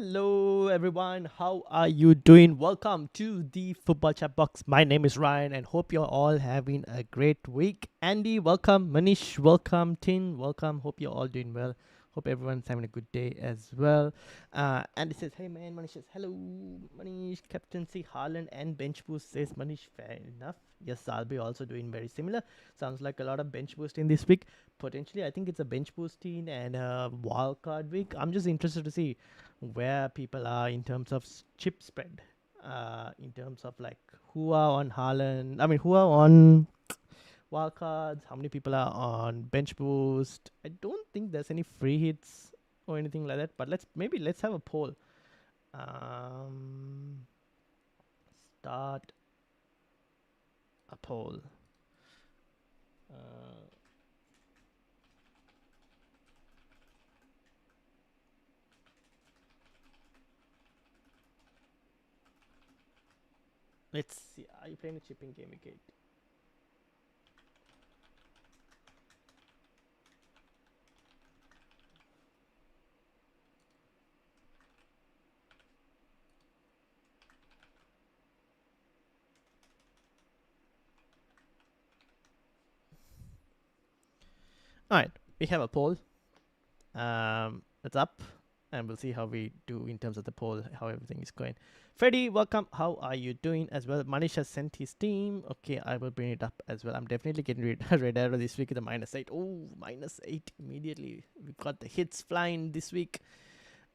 Hello everyone, how are you doing? Welcome to the Football Chat Box. My name is Ryan and hope you're all having a great week. Andy, welcome. Manish, welcome. Tin, welcome. Hope you're all doing well. Hope everyone's having a good day as well. Andy says, hey man. Manish says, hello. Manish, captaincy, Haaland and bench boost says Manish, fair enough. Yes, I'll be also doing very similar. Sounds like a lot of bench boosting this week. Potentially, I think it's a bench boosting and a wild card week. I'm just interested to see where people are in terms of chip spread, in terms of like who are on Haaland, who are on wildcards, how many people are on bench boost. I don't think there's any free hits or anything like that, but let's have a poll. Um, Start a poll. Uh, let's see. Are you playing a chipping game again? All right, we have a poll. It's up, and we'll see how we do in terms of the poll, how everything is going. Freddie, welcome. How are you doing as well? Manish has sent his team. Okay, I will bring it up as well. I'm definitely getting red arrow this week with a -8. Oh, -8 immediately. We've got the hits flying this week.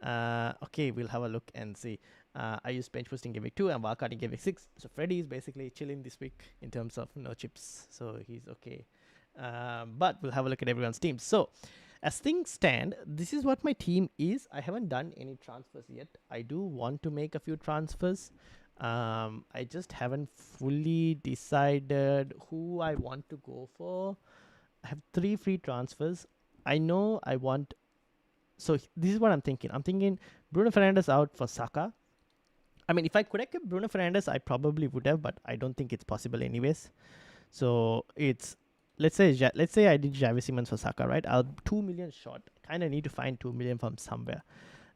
Okay, we'll have a look and see. I used bench boosting game week 2 and wildcarding game week 6. So Freddie is basically chilling this week in terms of no chips, so he's okay. But we'll have a look at everyone's team. So as things stand, this is what my team is. I haven't done any transfers yet. I do want to make a few transfers. I just haven't fully decided who I want to go for. I have 3 free transfers. I know I want. So this is what I'm thinking. I'm thinking Bruno Fernandes out for Saka. I mean, if I could have kept Bruno Fernandes, I probably would have, but I don't think it's possible anyways. So it's let's say I did Javi Simmons for Saka, right? I'll 2 million short. Kind of need to find 2 million from somewhere.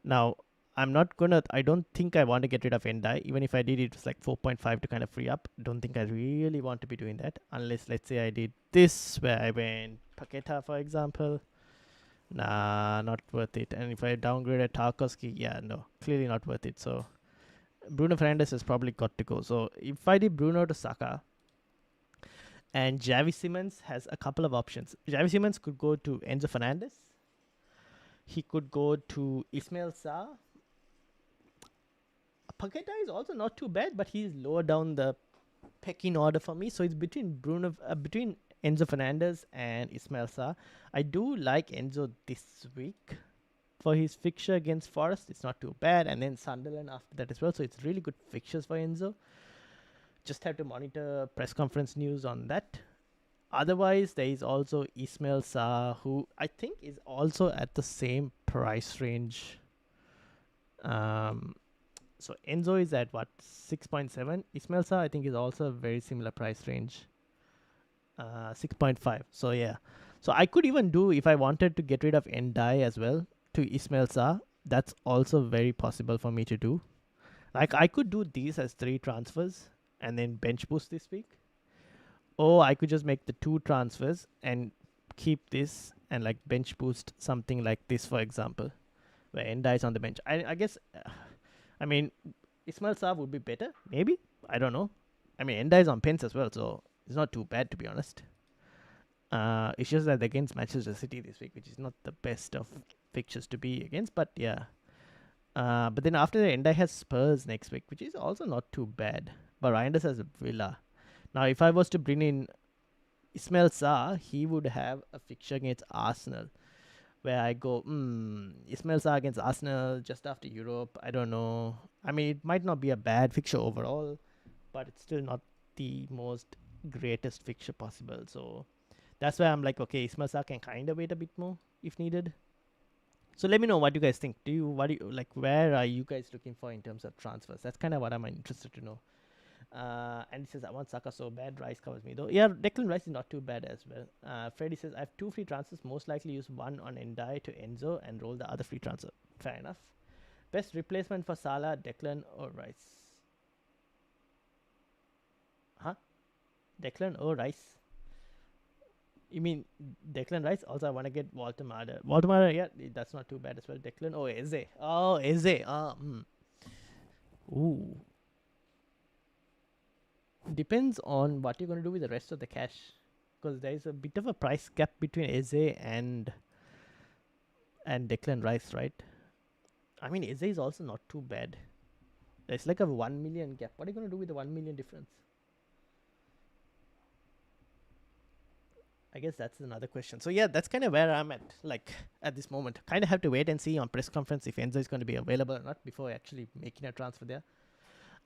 Now I don't think I want to get rid of Endai. Even if I did, it was like 4.5 to kind of free up. Don't think I really want to be doing that unless, let's say, I did this where I went Paqueta, for example. Nah, not worth it. And if I downgraded Tarkovsky, yeah, no, clearly not worth it. So Bruno Fernandes has probably got to go. So if I did Bruno to Saka, and Javi Simmons has a couple of options. Javi Simmons could go to Enzo Fernandez. He could go to Ismail Sarr. Paqueta is also not too bad, but he's lower down the pecking order for me. So it's between between Enzo Fernandez and Ismail Sarr. I do like Enzo this week for his fixture against Forest. It's not too bad, and then Sunderland after that as well. So it's really good fixtures for Enzo. Just have to monitor press conference news on that. Otherwise, there is also Ismail Sarr, who I think is also at the same price range. So Enzo is at what, 6.7. Ismail Sarr, I think, is also a very similar price range. 6.5. So yeah. So I could even do, if I wanted to get rid of Ndai as well to Ismail Sarr, that's also very possible for me to do. Like I could do these as 3 transfers and then bench boost this week. Or I could just make the 2 transfers and keep this and like bench boost something like this, for example, where Enda is on the bench. I guess, Ismail Sarr would be better, maybe. I don't know. I mean, Enda is on pens as well, so it's not too bad, to be honest. It's just that against Manchester City this week, which is not the best of fixtures to be against, but yeah. But then after that, Enda has Spurs next week, which is also not too bad. But Reinders has Villa. Now, if I was to bring in Ismail Sarr, he would have a fixture against Arsenal, where I go, Ismail Sarr against Arsenal just after Europe. I don't know. I mean, it might not be a bad fixture overall, but it's still not the most greatest fixture possible. So that's why I'm like, okay, Ismail Sarr can kind of wait a bit more if needed. So let me know what you guys think. Where are you guys looking for in terms of transfers? That's kind of what I'm interested to know. And he says, I want Saka so bad. Rice covers me though. Yeah, Declan Rice is not too bad as well. Freddy says, I have 2 free transfers. Most likely use one on Endai to Enzo and roll the other free transfer. Fair enough. Best replacement for Salah, Declan or Rice? Huh? Declan or Rice? You mean Declan Rice? Also, I want to get Walter Mada. Walter Mada, yeah, that's not too bad as well. Declan, oh, Eze. Oh, Eze. Ooh. Depends on what you're going to do with the rest of the cash. Because there is a bit of a price gap between Eze and Declan Rice, right? I mean, Eze is also not too bad. It's like a 1 million gap. What are you going to do with the 1 million difference? I guess that's another question. So yeah, that's kind of where I'm at, like at this moment. Kind of have to wait and see on press conference if Enzo is going to be available or not before actually making a transfer there.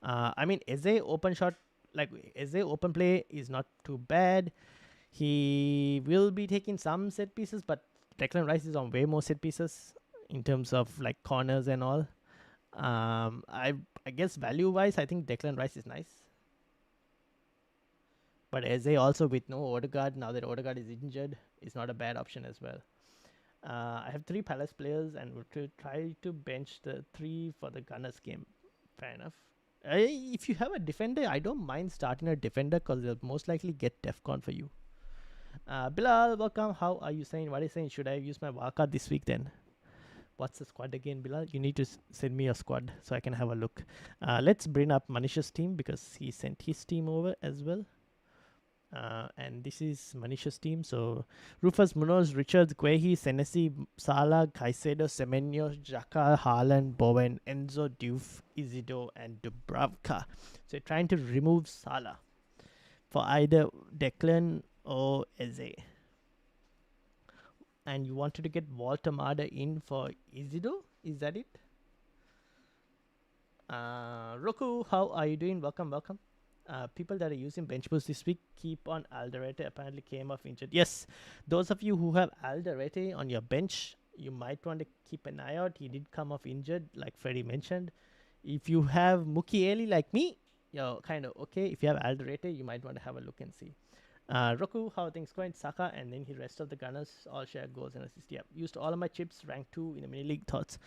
I mean, Eze open shot, like Eze open play is not too bad. He will be taking some set pieces, but Declan Rice is on way more set pieces in terms of like corners and all. I guess value wise, I think Declan Rice is nice. But Eze also with no Odegaard, now that Odegaard is injured, is not a bad option as well. I have 3 Palace players and will try to bench the 3 for the Gunners game. Fair enough. If you have a defender, I don't mind starting a defender because they'll most likely get DEFCON for you. Bilal, welcome. How are you saying? What are you saying? Should I use my wildcard this week then? What's the squad again, Bilal? You need to send me a squad so I can have a look. Let's bring up Manish's team because he sent his team over as well. And this is Manisha's team. So Rufus, Munoz, Richards, Guehi, Senesi, Sala, Caicedo, Semenyo, Xhaka, Haaland, Bowen, Enzo, Diouf, Isidore, and Dubravka. So you're trying to remove Salah for either Declan or Eze. And you wanted to get Walter Mada in for Isidore? Is that it? Roku, how are you doing? Welcome, welcome. People that are using bench boost this week, keep on Alderete. Apparently came off injured. Yes, those of you who have Alderete on your bench, you might want to keep an eye out. He did come off injured, like Freddie mentioned. If you have Mukiele like me, you're kind of okay. If you have Alderete, you might want to have a look and see. Roku, how are things going? Saka, and then the rest of the Gunners all share goals and assists. Yep, used all of my chips, rank 2 in the mini league. Thoughts?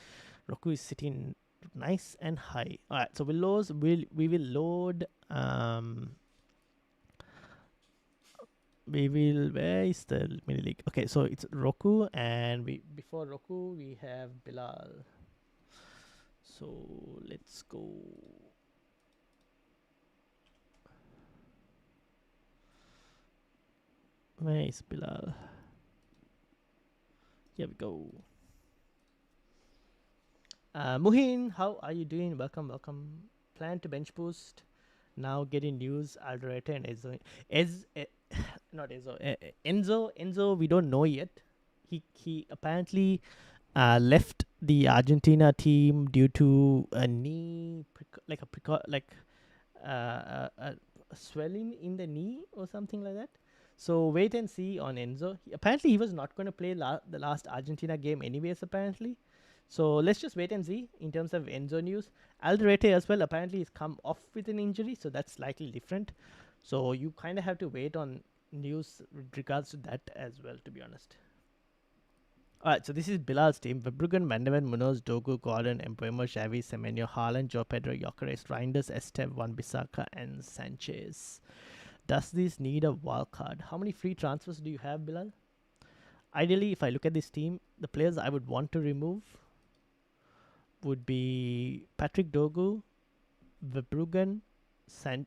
Roku is sitting nice and high. All right, so we will load. We will. Where is the mini league? Okay, so it's Roku, and before Roku we have Bilal. So let's go. Where is Bilal? Here we go. Muhin, how are you doing? Welcome, welcome. Plan to bench boost. Now getting news. Alderete and Enzo. Not Enzo. Enzo, we don't know yet. He apparently left the Argentina team due to a knee, a swelling in the knee or something like that. So wait and see on Enzo. Apparently he was not going to play the last Argentina game anyways, apparently. So let's just wait and see in terms of Enzo news. Alderete as well, apparently he's come off with an injury, so that's slightly different. So you kind of have to wait on news with regards to that as well, to be honest. Alright, so this is Bilal's team. Verbruggen, Mandavan, Munoz, Dogu, Gordon, Embuemo, Xavi, Semenyo, Haaland, Joe Pedro, Gyökeres, Reinders, Esteve, Wan-Bissaka, and Sanchez. Does this need a wild card? How many free transfers do you have, Bilal? Ideally, if I look at this team, the players I would want to remove would be Patrick Dogu, Verbruggen,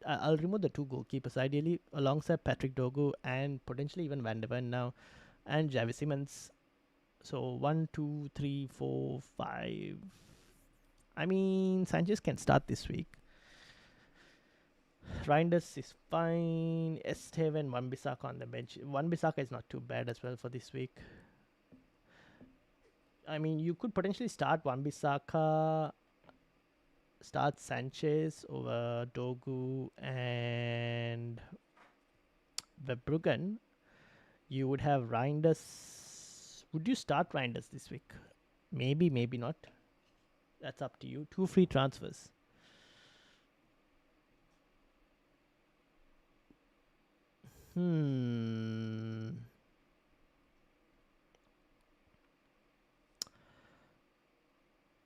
I'll remove the 2 goalkeepers ideally alongside Patrick Dogu and potentially even Van der Ven now, and Javi Simmons. So 1, 2, 3, 4, 5. I mean, Sanchez can start this week. Reinders is fine. Esteve and Wan-Bissaka on the bench. Wan-Bissaka is not too bad as well for this week. I mean, you could potentially start Wan-Bissaka, start Sanchez over Dogu and Verbruggen. You would have Reinders. Would you start Reinders this week? Maybe, maybe not. That's up to you. 2 free transfers.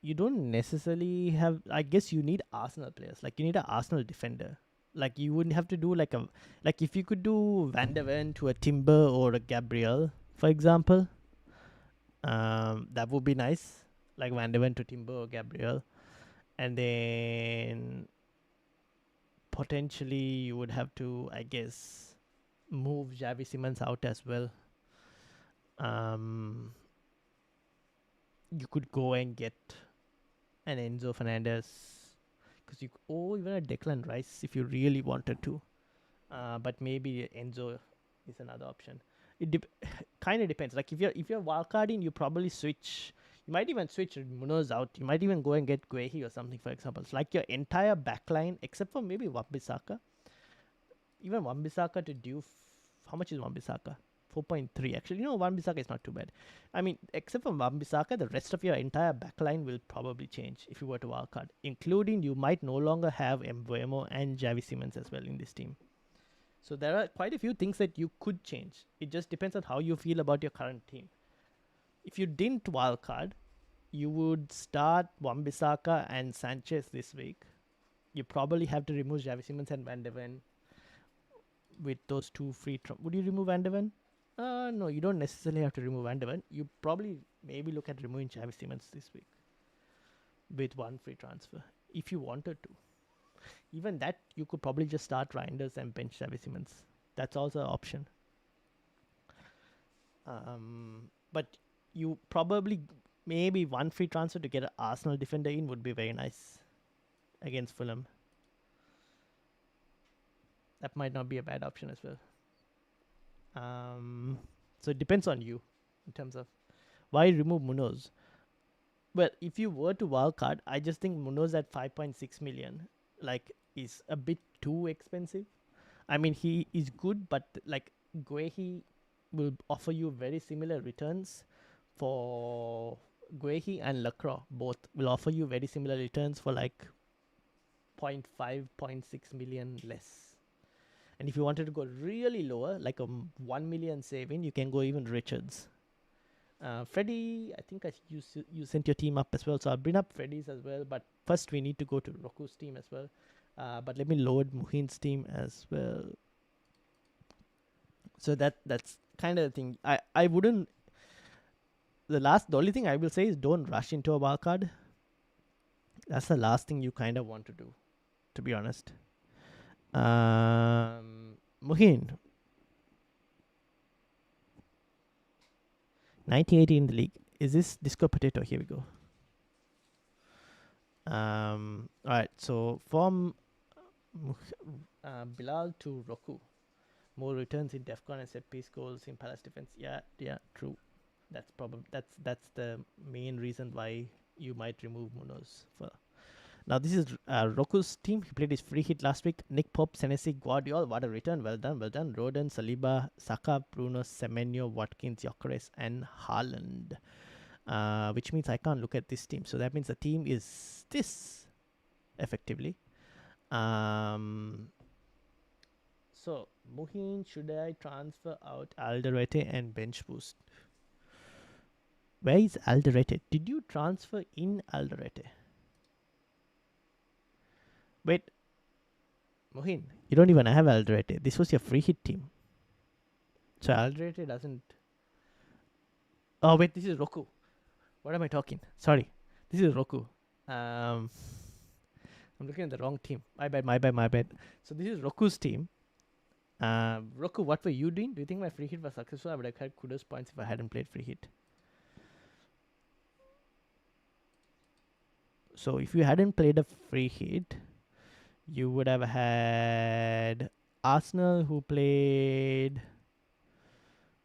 you don't necessarily have. I guess you need Arsenal players. Like you need an Arsenal defender. Like you wouldn't have to do like if you could do Van der Ven to a Timber or a Gabriel, for example. That would be nice. Like Van der Ven to Timber or Gabriel, and then potentially you would have to, I guess, move Xavi Simons out as well. You could go and get an Enzo Fernandez, or even a Declan Rice if you really wanted to. But maybe Enzo is another option. It kind of depends. Like if you're wildcarding, you probably switch. You might even switch Munoz out. You might even go and get Guehi or something, for example. It's like your entire backline, except for maybe Wan-Bissaka. Even Wan-Bissaka to do. How much is Wan-Bissaka? 4.3. Actually, Wan-Bissaka is not too bad. I mean, except for Wan-Bissaka, the rest of your entire backline will probably change if you were to wildcard. Including, you might no longer have Mbeumo and Xavi Simons as well in this team. So there are quite a few things that you could change. It just depends on how you feel about your current team. If you didn't wildcard, you would start Wan-Bissaka and Sanchez this week. You probably have to remove Xavi Simons and Van der Ven with those two free. Would you remove Van der Ven? No, you don't necessarily have to remove Van der Ven. You probably maybe look at removing Xavi Simons this week with one free transfer if you wanted to. Even that, you could probably just start Reinders and bench Xavi Simons. That's also an option. But you probably, maybe one free transfer to get an Arsenal defender in would be very nice against Fulham. That might not be a bad option as well. So it depends on you in terms of why remove Munoz. Well, if you were to wildcard, I just think Munoz at 5.6 million is a bit too expensive. I mean, he is good, but like Guehi will offer you very similar returns for Guehi and Lacroix. Both will offer you very similar returns for like 0.5, 0.6 million less. And if you wanted to go really lower, like a 1 million saving, you can go even Richards. Freddie, I think you sent your team up as well, so I'll bring up Freddie's as well. But first, we need to go to Roku's team as well. But let me load Muhin's team as well. So that's kind of the thing. I wouldn't. The only thing I will say is don't rush into a wildcard. That's the last thing you kind of want to do, to be honest. Muhin, 1980 in the league. Is this Disco Potato? Here we go. Alright, so from Bilal to Roku. More returns in Defcon and set piece goals in Palace defense. Yeah, true. That's the main reason why you might remove Munoz. Now this is Roku's team. He played his free hit last week. Nick Pope, Senesi, Guardiola. What a return. Well done. Rodon, Saliba, Saka, Bruno, Semenyo, Watkins, Gyökeres, and Haaland. Which means I can't look at this team. So that means the team is this, effectively. So, Muhin, should I transfer out Alderete and bench boost? Where is Alderete? Did you transfer in Alderete? Wait, Muhin, you don't even have Alderete. This was your free hit team. So Alderete doesn't... Oh, wait, this is Roku. What am I talking? Sorry. This is Roku. I'm looking at the wrong team. My bad. So this is Roku's team. Roku, what were you doing? Do you think my free hit was successful? I would have had kudos points if I hadn't played free hit. So if you hadn't played a free hit, you would have had Arsenal who played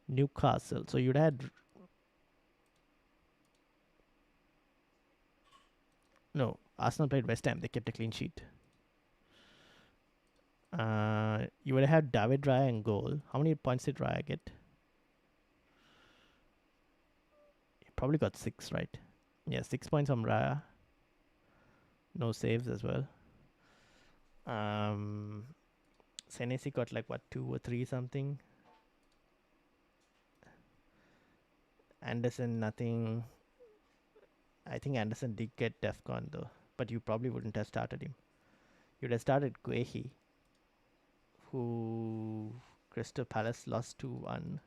Newcastle. So you'd had... No, Arsenal played West Ham. They kept a clean sheet. You would have had David Raya in goal. How many points did Raya get? He probably got 6, right? Yeah, 6 points from Raya. No saves as well. Senesi got like 2 or 3 something. Anderson nothing. I think Anderson did get DEFCON though, but you probably wouldn't have started him. You'd have started Guehi, who Crystal Palace lost 2-1,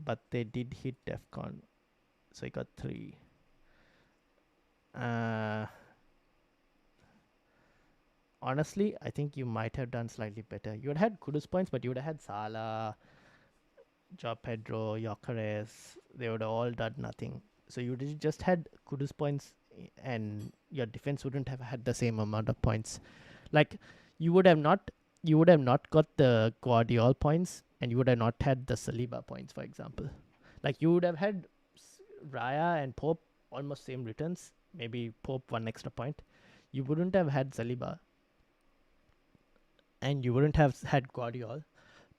but they did hit DEFCON, so he got 3. Honestly, I think you might have done slightly better. You would have had Kudus points, but you would have had Salah, Joao Pedro, Gyökeres. They would have all done nothing. So you would have just had Kudus points, and your defense wouldn't have had the same amount of points. Like you would have not got the Guardiola points, and you would have not had the Saliba points, for example. Like you would have had Raya and Pope almost same returns. Maybe Pope 1 extra point. You wouldn't have had Saliba, and you wouldn't have had Guardiola.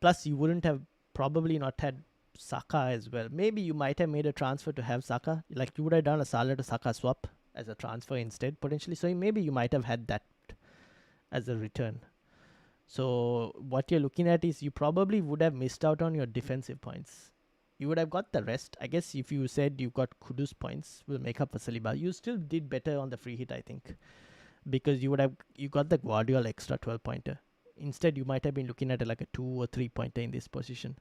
Plus, you wouldn't have probably not had Saka as well. Maybe you might have made a transfer to have Saka. Like you would have done a Salah to Saka swap as a transfer instead, potentially. So maybe you might have had that as a return. So what you're looking at is you probably would have missed out on your defensive points. You would have got the rest. I guess if you said you got Kudus points, will make up for Saliba. You still did better on the free hit, I think, because you got the Guardiola extra 12 pointer. Instead, you might have been looking at like a 2 or 3 pointer in this position.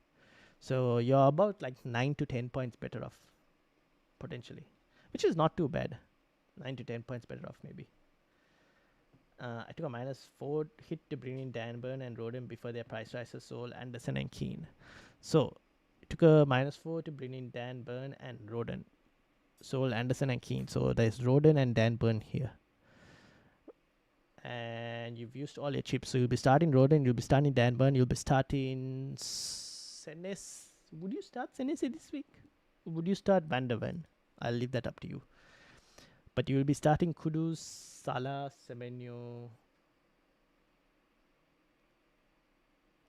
So you're about like 9 to 10 points better off, potentially, which is not too bad. 9 to 10 points better off, maybe. I took a -4 hit to bring in Dan Burn and Roden before their price rises sold Anderson and Keane. So it took a -4 to bring in Dan Burn and Roden. Sold Anderson and Keane. So there's Roden and Dan Burn here. And you've used all your chips. So you'll be starting Roden, you'll be starting Dan Burn, you'll be starting Senes. Would you start Senesi this week? Would you start Van der Ven? I'll leave that up to you. But you will be starting Kudus, Salah, Semenyo.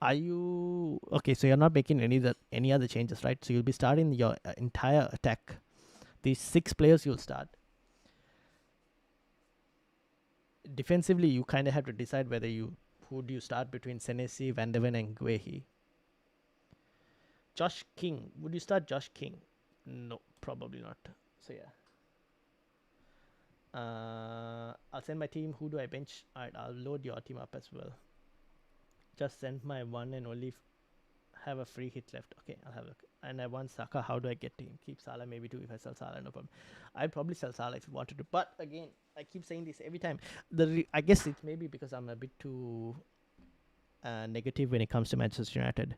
Are you okay? So you're not making any other changes, right? So you'll be starting your entire attack. These 6 players you'll start. Defensively, you kind of have to decide who do you start between Senesi, Van der Ven, and Guehi. Josh King. Would you start Josh King? No, probably not. So yeah. I'll send my team. Who do I bench? Alright, I'll load your team up as well. Just send my one and only have a free hit left. Okay, I'll have a look. And I want Saka. How do I get to him? Keep Salah maybe too if I sell Salah, no problem. I'd probably sell Salah if you wanted to. But again, I keep saying this every time. I guess it's maybe because I'm a bit too negative when it comes to Manchester United.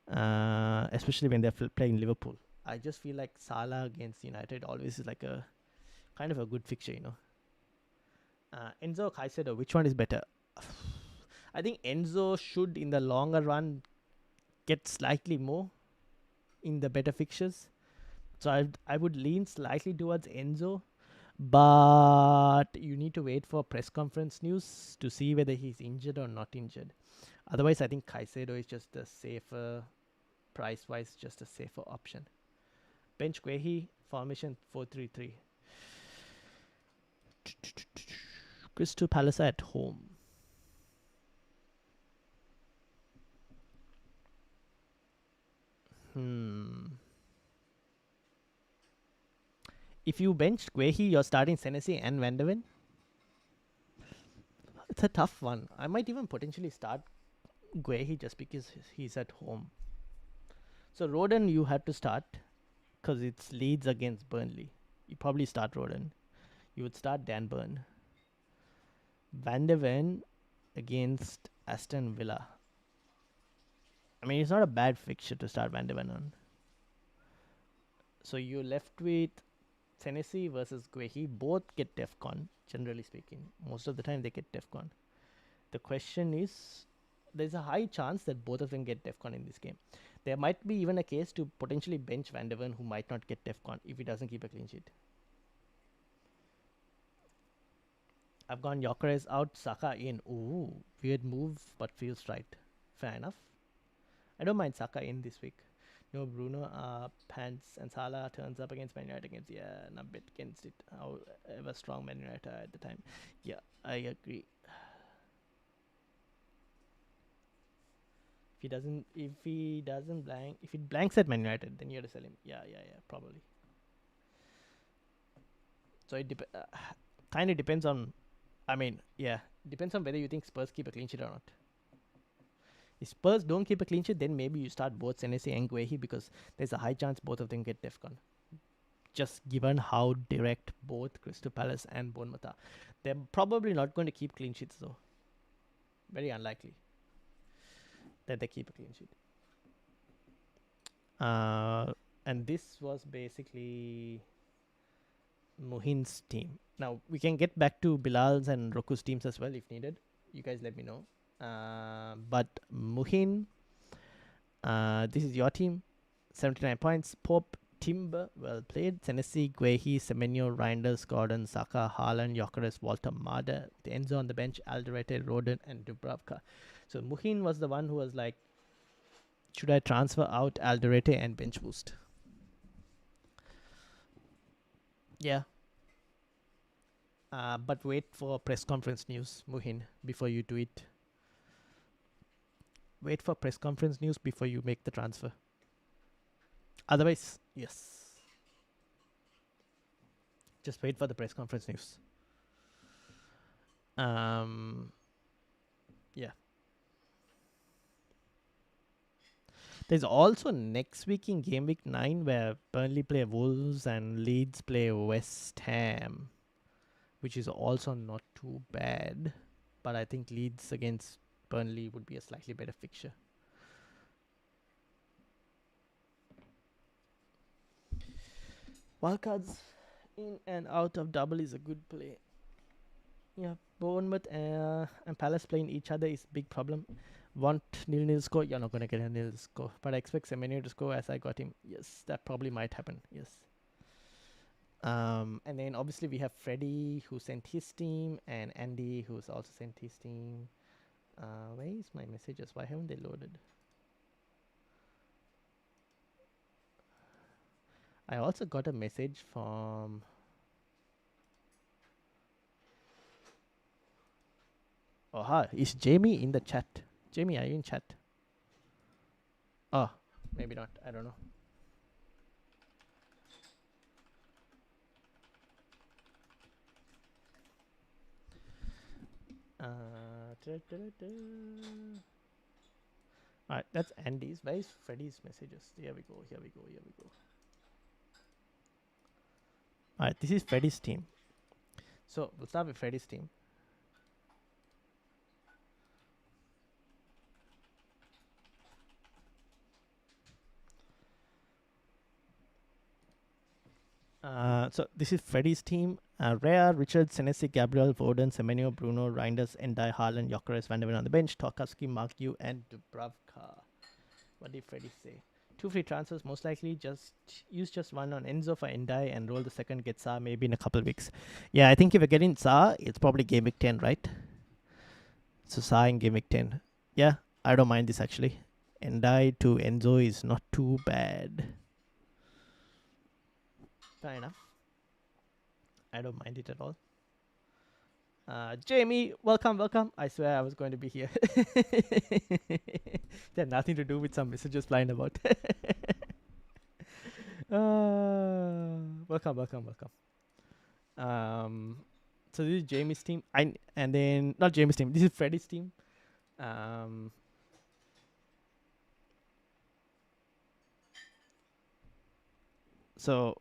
Especially when they're playing Liverpool. I just feel like Salah against United always is like a kind of a good fixture, you know. Enzo, Caicedo, which one is better? I think Enzo should, in the longer run, get slightly more in the better fixtures. So I would lean slightly towards Enzo, but you need to wait for press conference news to see whether he's injured or not injured. Otherwise, I think Caicedo is just a safer, price-wise, just a safer option. Bench Guehi, formation 4-3-3. Crystal Palace at home. If you benched Guehi, you're starting Senesi and Van der Ven. It's a tough one. I might even potentially start Guehi just because he's at home. So Roden you have to start because it's Leeds against Burnley. You probably start Roden. You would start Dan Burn. Van der Ven against Aston Villa. I mean, it's not a bad fixture to start Van der Ven on. So you're left with Tennessee versus Guehi. Both get DEFCON, generally speaking. Most of the time they get DEFCON. The question is, there's a high chance that both of them get DEFCON in this game. There might be even a case to potentially bench Van der Ven, who might not get DEFCON if he doesn't keep a clean sheet. I've gone Gyökeres out, Saka in. Ooh, weird move, but feels right. Fair enough. I don't mind Saka in this week. No Bruno, Pants and Salah turns up against Man United against, yeah, not bet against it. However strong Man United at the time. Yeah, I agree. If it blanks at Man United, then you have to sell him. Yeah, probably. So it kind of depends on. I mean, yeah, depends on whether you think Spurs keep a clean sheet or not. If Spurs don't keep a clean sheet, then maybe you start both Senesi and Guehi because there's a high chance both of them get DEFCON. Just given how direct both Crystal Palace and Bournemouth are. They're probably not going to keep clean sheets though. Very unlikely that they keep a clean sheet. And this was basically Muhin's team. Now we can get back to Bilal's and Roku's teams as well if needed. You guys let me know. But Muhin, this is your team. 79 points. Pope, Timber, well played. Senesi, Guehi, Semenyo, Reinders, Gordon, Saka, Haaland, Gyökeres, Walter, Mada. The Enzo on the bench, Alderete, Rodon, and Dubravka. So Muhin was the one who was like, should I transfer out Alderete and bench boost? Yeah. But wait for press conference news, Muhin, before you do it. Wait for press conference news before you make the transfer. Otherwise, yes. Just wait for the press conference news. Yeah. There's also next week in Game Week 9 where Burnley play Wolves and Leeds play West Ham, which is also not too bad. But I think Leeds against Burnley would be a slightly better fixture. Wildcards in and out of double is a good play. Yeah, Bournemouth and Palace playing each other is big problem. Want 0-0 score? You're not going to get a 0 score. But I expect Semenyo to score as I got him. Yes, that probably might happen. Yes. And then obviously we have Freddie who sent his team and Andy who's also sent his team. Where is my messages? Why haven't they loaded? I also got a message from... Oh, hi. Is Jamie in the chat? Jamie, are you in chat? Oh, maybe not. I don't know. Alright, that's Andy's. Where is Freddie's messages? Here we go. Alright, this is Freddie's team. So, we'll start with Freddie's team. So this is Freddie's team. Rea, Richard, Senesi, Gabriel, Foden, Semenyo, Bruno, Reinders, Endai, Haaland, Gyökeres, Van der Ven on the bench, Tarkowski, Mark Yu, and Dubravka. What did Freddie say? 2 free transfers, most likely. Just use just one on Enzo for Endai and roll the second, get Sa maybe in a couple of weeks. Yeah, I think if you're getting Sa, it's probably Game Week 10, right? So Sa in Game Week 10. Yeah, I don't mind this actually. Endai to Enzo is not too bad. Fair enough. I don't mind it at all. Jamie, welcome. I swear I was going to be here. It had nothing to do with some messages flying about. Welcome. So this is Jamie's team. And then not Jamie's team. This is Freddie's team. So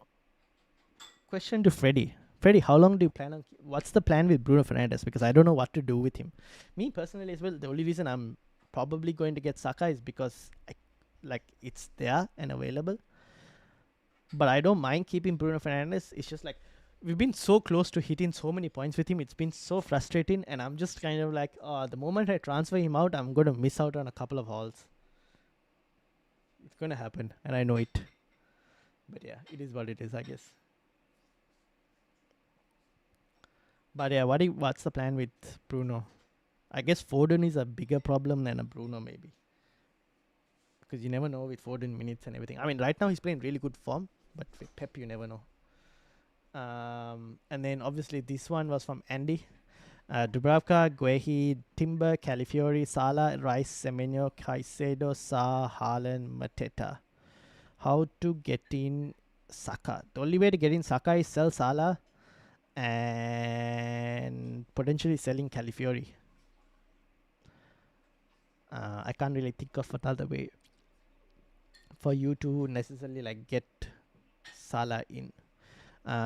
question to Freddie. Freddie, how long do you plan on... What's the plan with Bruno Fernandes? Because I don't know what to do with him. Me personally as well, the only reason I'm probably going to get Saka is because it's there and available. But I don't mind keeping Bruno Fernandes. It's just like, we've been so close to hitting so many points with him. It's been so frustrating. And I'm just kind of like, the moment I transfer him out, I'm going to miss out on a couple of hauls. It's going to happen. And I know it. But yeah, it is what it is, I guess. But yeah, what's the plan with Bruno? I guess Foden is a bigger problem than a Bruno maybe. Because you never know with Foden minutes and everything. I mean, right now he's playing really good form. But with Pep, you never know. And then obviously this one was from Andy. Dubravka, Guehi, Timber, Calafiori, Salah, Rice, Semenyo, Caicedo, Sa, Haaland, Mateta. How to get in Saka? The only way to get in Saka is sell Salah and potentially selling Calafiori. I can't really think of another way for you to necessarily like get Salah in.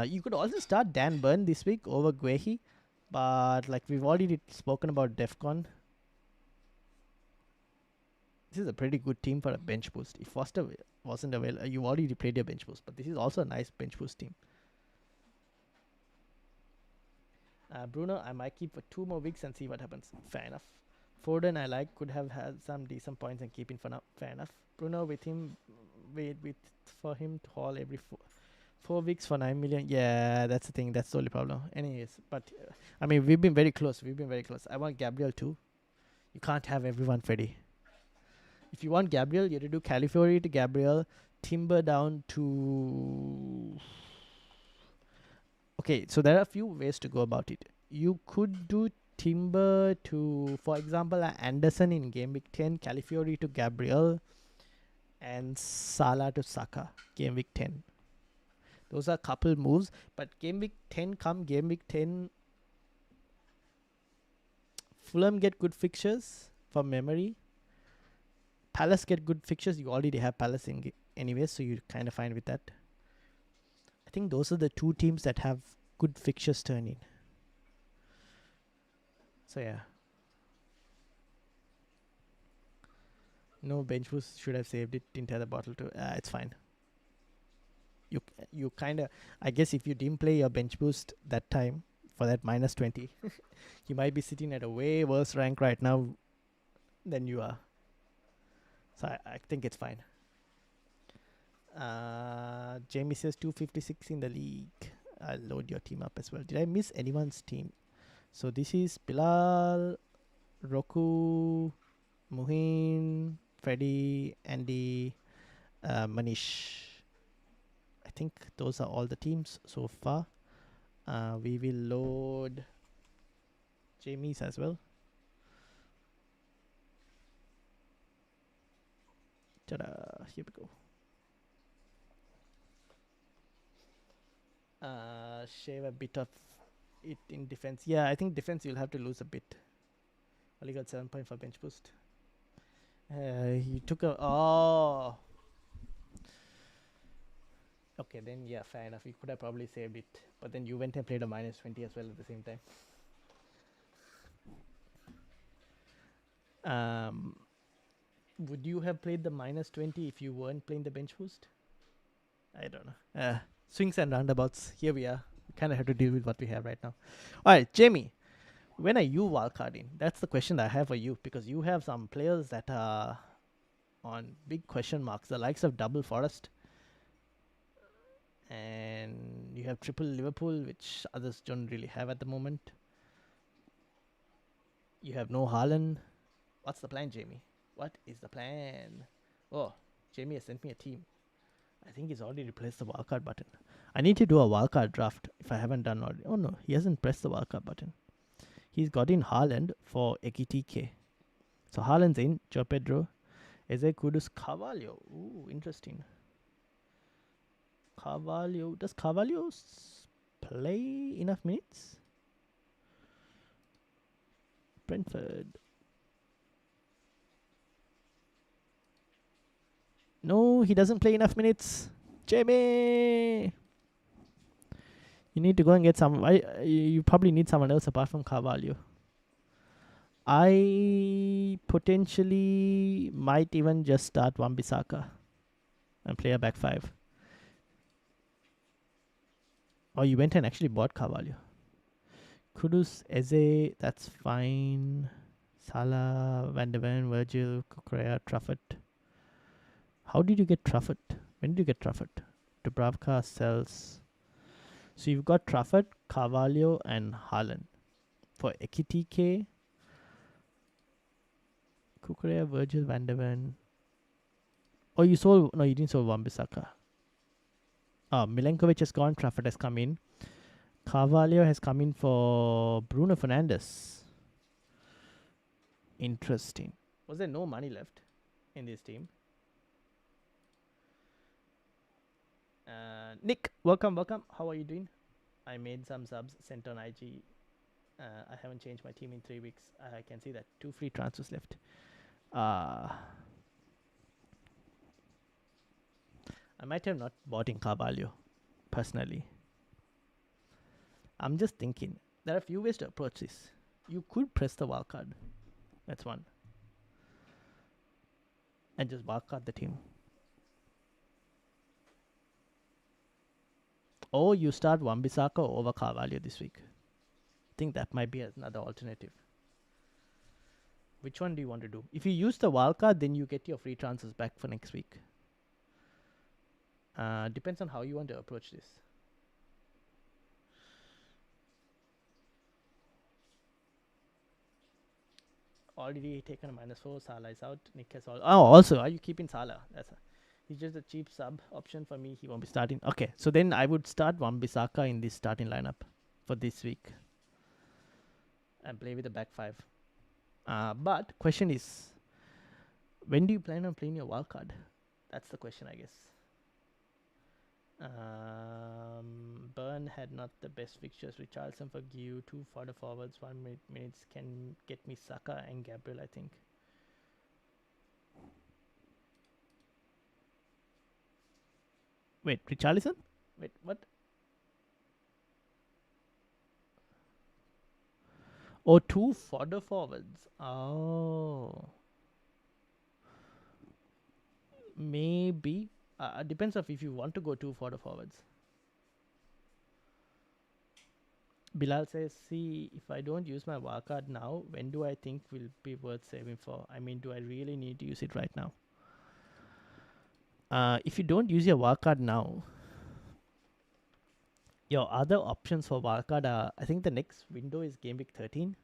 You could also start Dan Burn this week over Guehi, but like we've already spoken about Defcon. This is a pretty good team for a bench boost. If Foster wasn't available, you already played your bench boost, but this is also a nice bench boost team. Bruno, I might keep for 2 more weeks and see what happens. Fair enough. Foden, I like, could have had some decent points and keep him for now. Fair enough. Bruno, with him, wait for him to haul every 4 weeks for 9 million. Yeah, that's the thing. That's the only problem. Anyways, but I mean, we've been very close. I want Gabriel too. You can't have everyone, Freddy. If you want Gabriel, you have to do Calafiori to Gabriel, Timber down to. Okay, so there are a few ways to go about it. You could do Timber to, for example, Anderson in Game Week 10, Calafiori to Gabriel, and Salah to Saka, Game Week 10. Those are a couple moves, but Game Week 10 Fulham get good fixtures from memory. Palace get good fixtures. You already have Palace in anyway, so you're kind of fine with that. I think those are the 2 teams that have good fixtures turning. So yeah. No bench boost. Should have saved it. Didn't have the bottle too. It's fine. You kind of, I guess if you didn't play your bench boost that time for that minus 20, you might be sitting at a way worse rank right now than you are. So I think it's fine. Jamie says 256 in the league. I'll load your team up as well. Did I miss anyone's team? So this is Bilal, Roku, Muhin, Freddy, Andy, Manish. I think those are all the teams so far. We will load Jamie's as well. Ta-da! Here we go. Shave a bit of it in defense. Yeah, I think defense you'll have to lose a bit. Only got 7 points for bench boost. He took a okay, then yeah, fair enough. You could have probably saved it, but then you went and played a minus 20 as well at the same time. Would you have played the minus 20 if you weren't playing the bench boost? I don't know. Swings and roundabouts. Here we are. We kind of have to deal with what we have right now. All right, Jamie, when are you wildcarding? That's the question that I have for you, because you have some players that are on big question marks, the likes of Double Forest, and you have Triple Liverpool, which others don't really have at the moment. You have no Haaland. What's the plan, Jamie? What is the plan? Oh, Jamie has sent me a team. I think he's already replaced the wildcard button. I need to do a wildcard draft if I haven't done already. Oh no, he hasn't pressed the wildcard button. He's got in Haaland for Ekitike. So Haaland's in, Joe Pedro, Eze Kudus, Carvalho. Ooh, interesting. Carvalho. Does Carvalho play enough minutes? Brentford. No, he doesn't play enough minutes. Jamie! You need to go and get some. You probably need someone else apart from Carvalho. I potentially might even just start Wan-Bissaka and play a back 5. Oh, you went and actually bought Carvalho. Kudus, Eze, that's fine. Salah, Van de Ven, Virgil, Kukurea, Trafford. How did you get Trafford? When did you get Trafford? Dubravka sells. So you've got Trafford, Carvalho, and Haaland. For Ekitike, Kukurea, Virgil, Van de Ven. Oh, you sold. No, you didn't sell Wan-Bissaka. Milenkovic has gone. Trafford has come in. Carvalho has come in for Bruno Fernandes. Interesting. Was there no money left in this team? Nick, welcome. How are you doing? I made some subs, sent on IG. I haven't changed my team in 3 weeks. I can see that 2 free transfers left. I might have not bought in Carvalho, personally. I'm just thinking, there are a few ways to approach this. You could press the wildcard. That's one. And just wildcard the team. Or you start Wan-Bissaka over Carvalho this week. I think that might be another alternative. Which one do you want to do? If you use the wildcard, then you get your free transfers back for next week. Depends on how you want to approach this. Already taken a -4. Salah is out. Nick has all. Oh, also, are you keeping Salah? He's just a cheap sub option for me. He won't be starting. Okay, so then I would start Wan-Bissaka in this starting lineup for this week and play with the back five. But question is, when do you plan on playing your wildcard? That's the question, I guess. Burn had not the best fixtures. Richarlison for Giu, 2 further forwards, 1 minutes can get me Saka and Gabriel, I think. Wait, Richarlison? Wait, what? Oh, 2 further forwards. Oh. Maybe. Depends of if you want to go 2 further forwards. Bilal says, see, if I don't use my wildcard now, when do I think will be worth saving for? I mean, do I really need to use it right now? If you don't use your wildcard now, your other options for wildcard are, I think the next window is Game Week 13.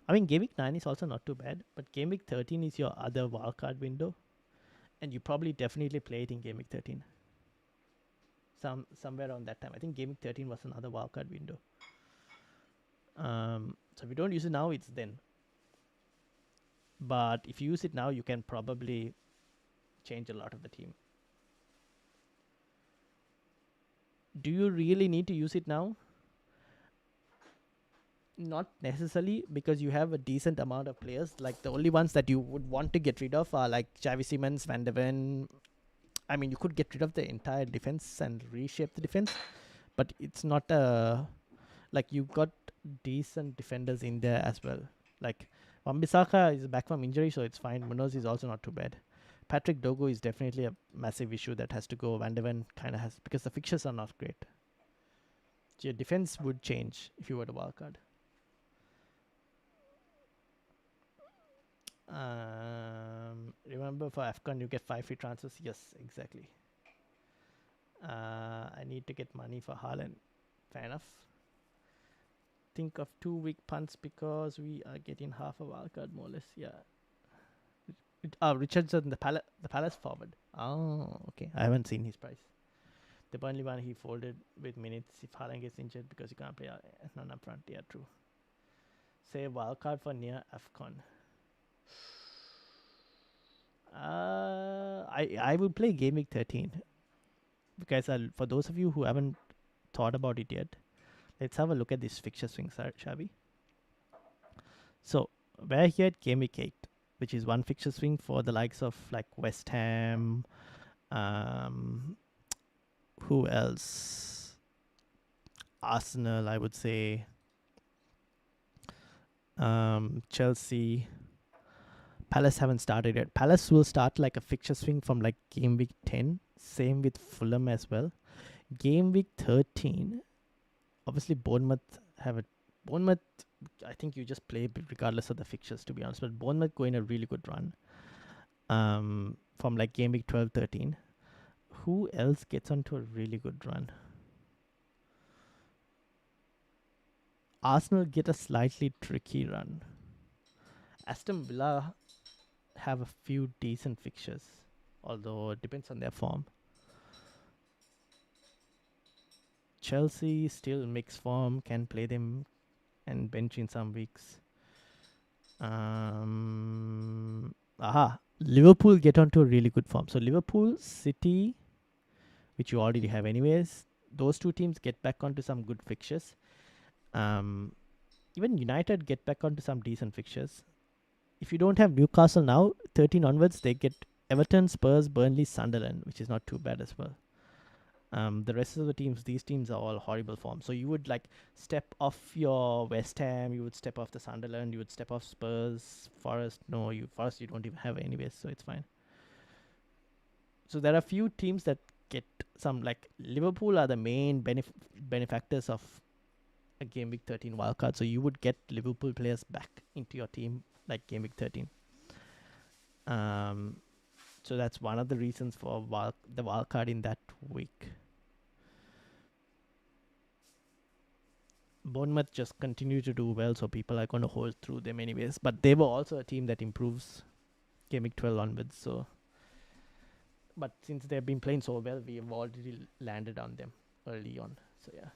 I mean, Game Week 9 is also not too bad, but Game Week 13 is your other wildcard window. And you probably definitely play it in Game Week 13. Somewhere around that time. I think Game Week 13 was another wildcard window. So if you don't use it now, it's then. But if you use it now, you can probably change a lot of the team. Do you really need to use it now? Not necessarily, because you have a decent amount of players. Like the only ones that you would want to get rid of are like Xavi Simons, Van de Ven. I mean, you could get rid of the entire defense and reshape the defense, but it's not like you've got decent defenders in there as well. Like Wan-Bissaka is back from injury, so it's fine. Munoz is also not too bad. Patrick Dogo is definitely a massive issue that has to go. Van de Ven kind of has, because the fixtures are not great. So your defense would change if you were to wildcard. Remember for AFCON you get 5 free transfers? Yes, exactly. I need to get money for Haaland. Fair enough. Think of 2 week punts because we are getting half a wildcard more or less. Yeah. Richardson, the Palace forward. Oh, okay. I haven't seen his price. The only one he folded with minutes if Haaland gets injured because you can't play none up front. Yeah, true. Say wildcard for near AFCON. I would play Game Week 13 because for those of you who haven't thought about it yet, let's have a look at this fixture swing, shall we? So we're here at Game Week 8, which is one fixture swing for the likes of like West Ham. Who else? Arsenal, I would say. Chelsea. Palace haven't started yet. Palace will start like a fixture swing from like Game Week 10. Same with Fulham as well. Game Week 13. Obviously, Bournemouth, I think you just play regardless of the fixtures, to be honest. But Bournemouth going a really good run. From like Game Week 12, 13. Who else gets onto a really good run? Arsenal get a slightly tricky run. Aston Villa have a few decent fixtures, although it depends on their form. Chelsea still mixed form, can play them and bench in some weeks. Liverpool get onto a really good form. So Liverpool, City, which you already have anyways, those two teams get back onto some good fixtures. Even United get back onto some decent fixtures. If you don't have Newcastle now, 13 onwards, they get Everton, Spurs, Burnley, Sunderland, which is not too bad as well. The rest of the teams, these teams are all horrible form. So you would like step off your West Ham, you would step off the Sunderland, you would step off Spurs, Forest. No, Forest you don't even have anyways, so it's fine. So there are few teams that get some, like Liverpool are the main benefactors of a Game Week 13 wildcard. So you would get Liverpool players back into your team like Game Week 13. So that's one of the reasons for the wildcard in that week. Bournemouth just continue to do well, so people are going to hold through them anyways. But they were also a team that improves Game Week 12 onwards. So, but since they've been playing so well, we have already landed on them early on. So yeah.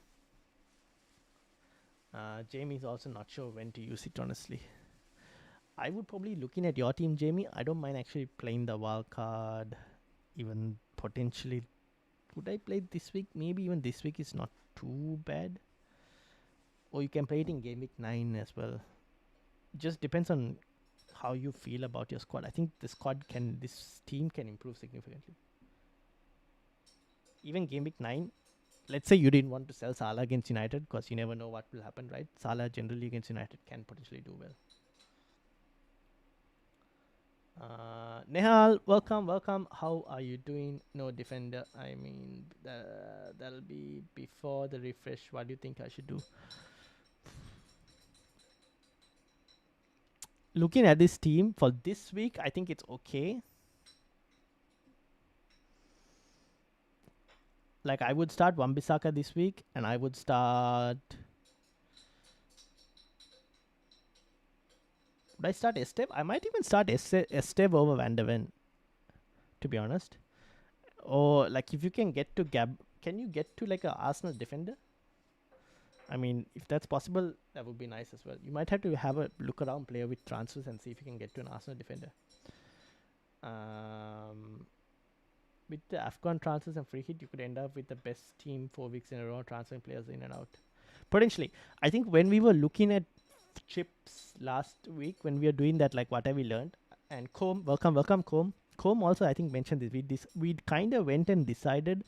Jamie's also not sure when to use it, honestly. I would probably, looking at your team, Jamie, I don't mind actually playing the wild card. Even potentially, would I play it this week? Maybe even this week is not too bad. Or you can play it in Game Week 9 as well. Just depends on how you feel about your squad. I think this team can improve significantly. Even Game Week 9, let's say you didn't want to sell Salah against United, because you never know what will happen, right? Salah generally against United can potentially do well. Nehal, welcome. How are you doing? No defender. I mean, that'll be before the refresh. What do you think I should do? Looking at this team for this week, I think it's okay. Like, I would start Wan-Bissaka this week, and I would start... Would I start Esteve? I might even start Esteve over Van de Ven, to be honest. Or, like, if you can get to can you get to, like, a Arsenal defender? I mean, if that's possible, that would be nice as well. You might have to have a look around, player with transfers, and see if you can get to an Arsenal defender. With the AFCON transfers and free hit, you could end up with the best team 4 weeks in a row, transferring players in and out. Potentially. I think when we were looking at chips last week, when we were doing that, like, what have we learned? And Combe, welcome, Combe. Combe also, I think, mentioned this. We kind of went and decided,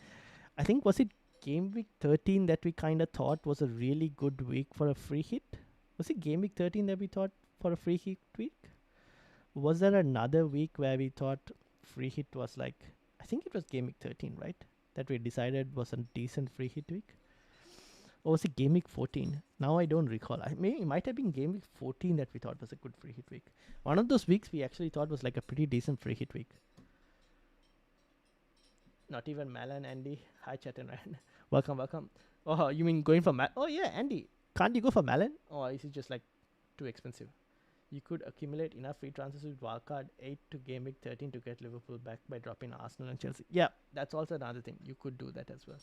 I think, was it Game Week 13 that we kind of thought was a really good week for a free hit? Was it Game Week 13 that we thought for a free hit week? Was there another week where we thought free hit was like... I think it was Game Week 13, right? That we decided was a decent free hit week. Or was it Game Week 14? Now I don't recall. Maybe it might have been Game Week 14 that we thought was a good free hit week. One of those weeks we actually thought was like a pretty decent free hit week. Not even Malan, Andy. Hi, chat and Ryan. Welcome. Oh, you mean going for Oh yeah, Andy. Can't you go for Malan? Or is it just like too expensive? You could accumulate enough free transfers with wildcard 8 to Game Week 13 to get Liverpool back by dropping Arsenal and Chelsea. Yeah, that's also another thing. You could do that as well.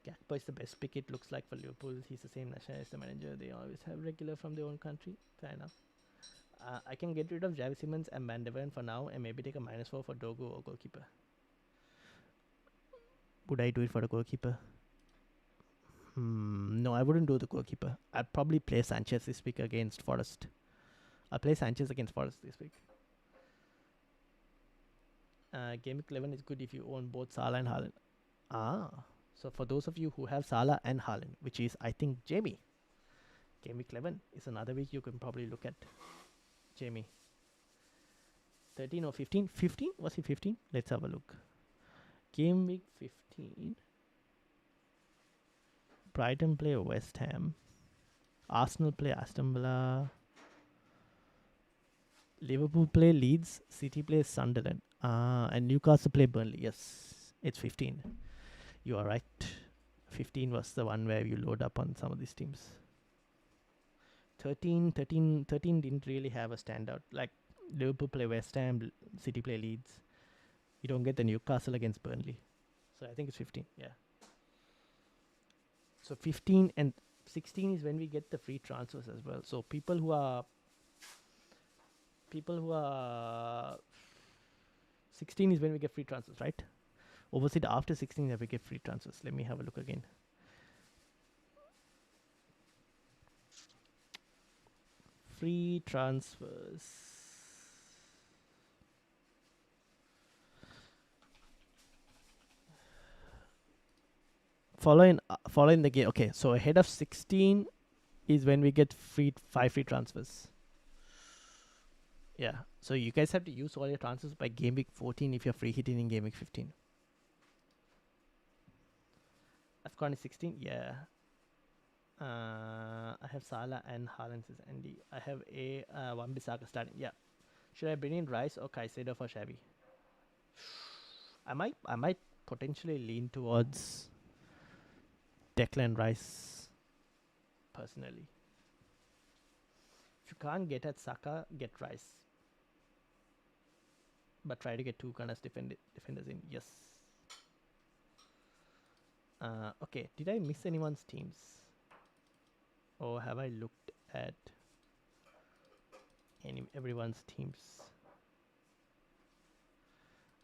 Gakpo is the best pick, it looks like, for Liverpool. He's the same national as the manager. They always have regular from their own country. Fair enough. I can get rid of Javi Simmons and Van de Ven for now and maybe take a -4 for Dogo or goalkeeper. Would I do it for the goalkeeper? No, I wouldn't do the goalkeeper. I'd probably play Sanchez this week against Forest. I'll play Sanchez against Forest this week. Game Week 11 is good if you own both Salah and Haaland. So for those of you who have Salah and Haaland, which is, I think, Jamie, Game Week 11 is another week you can probably look at. Jamie. 13 or 15? 15? Was it 15? Let's have a look. Game Week 15. Brighton play West Ham. Arsenal play Aston Villa. Liverpool play Leeds. City plays Sunderland. And Newcastle play Burnley. Yes, it's 15. You are right. 15 was the one where you load up on some of these teams. 13 didn't really have a standout. Like, Liverpool play West Ham, City play Leeds. You don't get the Newcastle against Burnley. So I think it's 15, yeah. So 15 and 16 is when we get the free transfers as well. So people who are 16 is when we get free transfers, right? Or was it after 16 that we get free transfers? Let me have a look again. Free transfers. Following the game. Okay, so ahead of 16 is when we get 5 free transfers. Yeah. So you guys have to use all your transfers by game week 14 if you're free hitting in game week 15. AFCON is 16. Yeah. I have Salah and Haaland says Andy. I have a Wan-Bissaka starting. Yeah. Should I bring in Rice or Caicedo for Shabby? I might potentially lean towards Declan Rice personally. If you can't get at Saka, get Rice. But try to get 2 Gunners defenders in. Yes. Okay. Did I miss anyone's teams? Or have I looked at everyone's teams?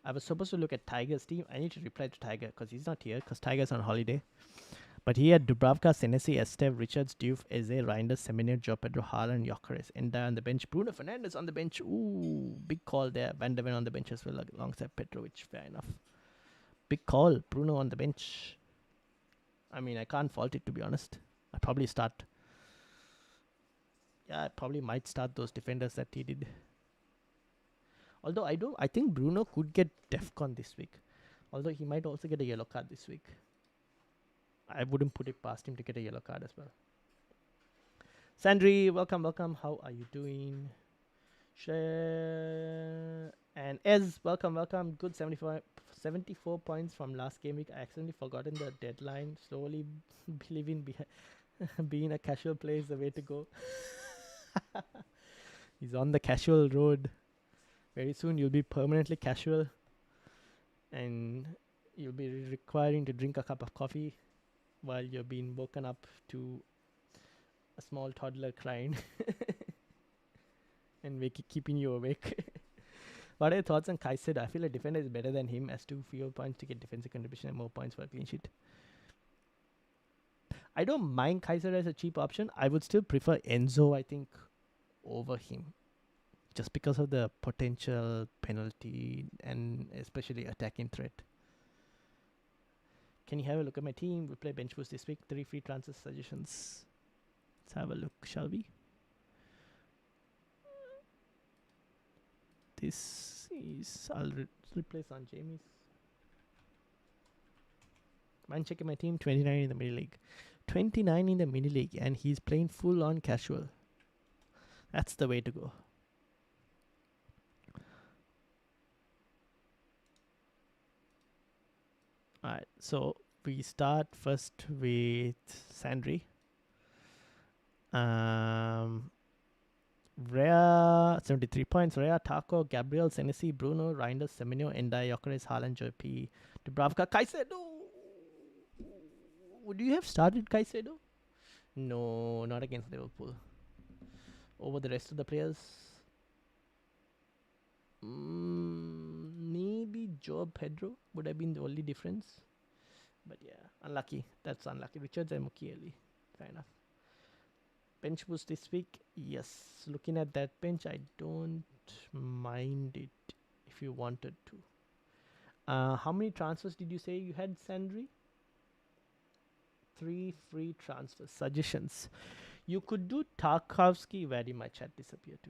I was supposed to look at Tiger's team. I need to reply to Tiger because he's not here because Tiger's on holiday. But he had Dubravka, Senesi, Esteve, Richards, Diouf, Eze, Reinders, Semenyo, Joe Pedro, Haaland, Gyökeres, Enda on the bench, Bruno Fernandes on the bench. Ooh, big call there. Van der Ven on the bench as well alongside Petrovic. Fair enough. Big call. Bruno on the bench. I mean, I can't fault it to be honest. I probably start. Yeah, I probably might start those defenders that he did. Although I think Bruno could get DEFCON this week. Although he might also get a yellow card this week. I wouldn't put it past him to get a yellow card as well. Sandri, welcome. How are you doing? Share and Ez, welcome. Good 74 points from last game week. I accidentally forgotten the deadline. Slowly believing being a casual player is the way to go. He's on the casual road. Very soon you'll be permanently casual and you'll be requiring to drink a cup of coffee while you're being woken up to a small toddler crying and keeping you awake. What are your thoughts on Caicedo? I feel like defender is better than him as 2 fewer points to get defensive contribution and more points for a clean sheet. I don't mind Caicedo as a cheap option. I would still prefer Enzo, I think, over him. Just because of the potential penalty and especially attacking threat. Can you have a look at my team? We play bench boost this week. 3 free transfer suggestions. Let's have a look, shall we? This is... I'll replace on Jamie's. Mind checking my team. 29 in the mini league. 29 in the mini league and he's playing full on casual. That's the way to go. Alright, so we start first with Sandri. Rea, 73 points. Rea, Taco, Gabriel, Senesi, Bruno, Reinders, Semenyo, Endai, Gyökeres, Haaland, Joe P, Dubravka, Caicedo. Would you have started Caicedo? No, not against Liverpool. Over the rest of the players? Maybe Joe Pedro would have been the only difference. But yeah, unlucky. That's unlucky. Richards and Mukiele. Fair enough. Bench boost this week? Yes. Looking at that bench, I don't mind it if you wanted to. How many transfers did you say you had, Sandri? 3 free transfer suggestions. You could do Tarkowski. Where did my chat disappear to?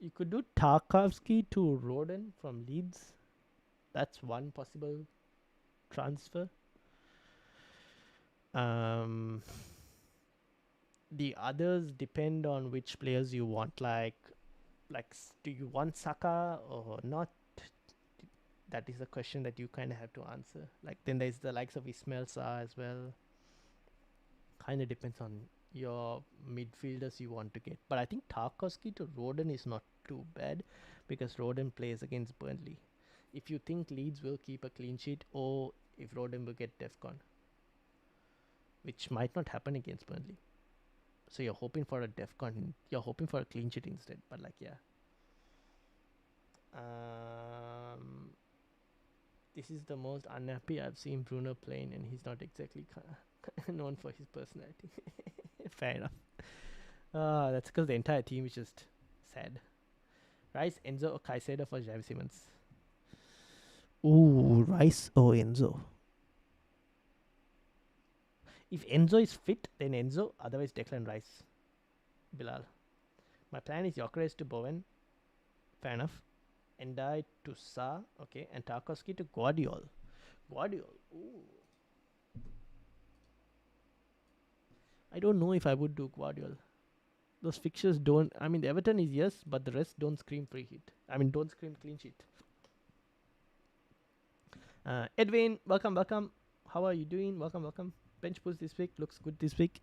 You could do Tarkowski to Roden from Leeds. That's one possible transfer. The others depend on which players you want. Like, do you want Saka or not? That is a question that you kind of have to answer. Like, then there's the likes of Ismail Sarr as well. Kind of depends on your midfielders you want to get. But I think Tarkowski to Roden is not too bad because Roden plays against Burnley. If you think Leeds will keep a clean sheet or if Roden will get DEFCON, which might not happen against Burnley. So you're hoping for a DEFCON. You're hoping for a clean sheet instead. But like, yeah. This is the most unhappy I've seen Bruno playing, and he's not exactly known for his personality. Fair enough. That's because the entire team is just sad. Rice, Enzo, or Caicedo for Javi Simmons? Ooh, Rice or Enzo? If Enzo is fit, then Enzo. Otherwise, Declan Rice. Bilal. My plan is Gyökeres to Bowen. Fair enough. Endai to Sa. Okay. And Tarkowski to Guardiol. Ooh. I don't know if I would do Guardiol. Those fixtures don't. I mean, the Everton is yes, but the rest don't scream free hit. I mean, don't scream clean sheet. Edwin, welcome. How are you doing? Welcome. Bench boost this week looks good this week.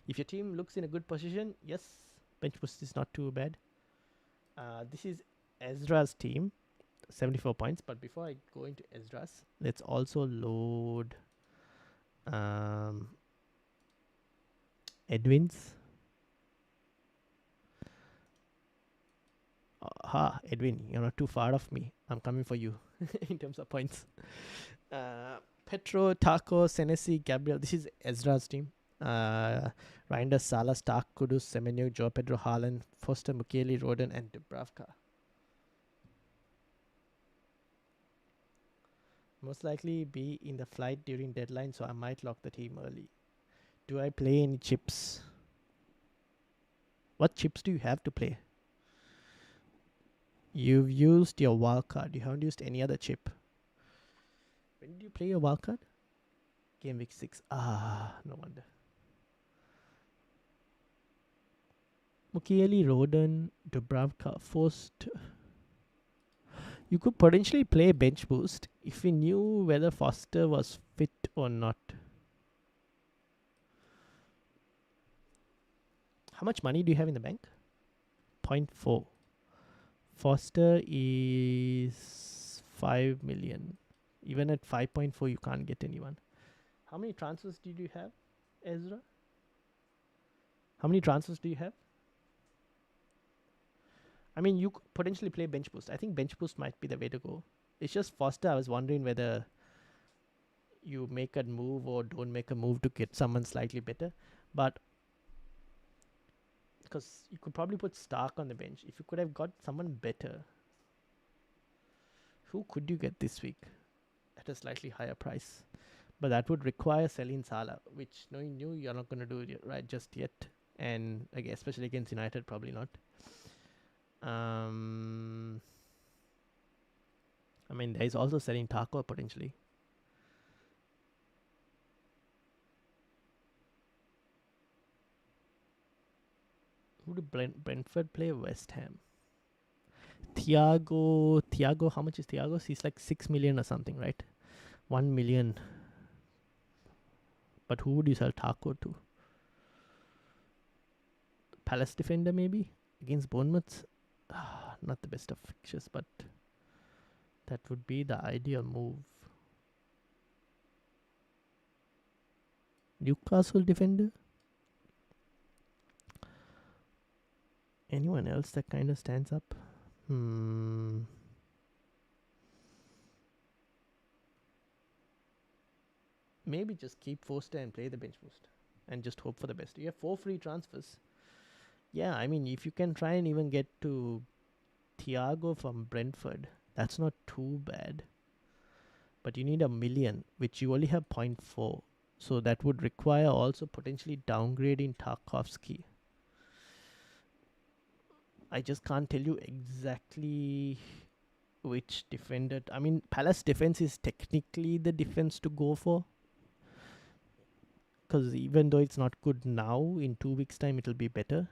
If your team looks in a good position, yes, bench boost is not too bad. This is Ezra's team, 74 points. But before I go into Ezra's, let's also load Edwin's. Edwin, you're not too far off me. I'm coming for you in terms of points. Petro, Taco, Senesi, Gabriel. This is Ezra's team. Reinders, Salah, Stark, Kudus, Semenyo, Joe Pedro, Haaland, Foster, Mukiele, Roden, and Dubravka. Most likely be in the flight during deadline, so I might lock the team early. Do I play any chips? What chips do you have to play? You've used your wildcard. You haven't used any other chip. When did you play your wildcard? Game week 6. No wonder. Mukiele, Roden, Dubravka, Forced. You could potentially play bench boost if we knew whether Foster was fit or not. How much money do you have in the bank? 0.4. Foster is 5 million. Even at 5.4, you can't get anyone. How many transfers did you have, Ezra? How many transfers do you have? I mean, you could potentially play bench boost. I think bench boost might be the way to go. It's just Foster. I was wondering whether you make a move or don't make a move to get someone slightly better. But because you could probably put Stark on the bench. If you could have got someone better, who could you get this week at a slightly higher price? But that would require selling Salah, which knowing you, you're not going to do it right just yet. And again, especially against United, probably not. I mean, there is also selling Taco potentially. Who do Brentford play? West Ham. Thiago, how much is Thiago? He's like 6 million or something, right? 1 million. But who would you sell Taco to? Palace defender maybe? Against Bournemouth? Not the best of fixtures, but that would be the ideal move. Newcastle defender? Anyone else that kind of stands up? Maybe just keep Foster and play the bench boost and just hope for the best. You have 4 free transfers. Yeah, I mean, if you can try and even get to Thiago from Brentford, that's not too bad. But you need 1 million, which you only have 0.4. So that would require also potentially downgrading Tarkowski. I just can't tell you exactly which defender. I mean, Palace defense is technically the defense to go for. Because even though it's not good now, in 2 weeks' time, it'll be better.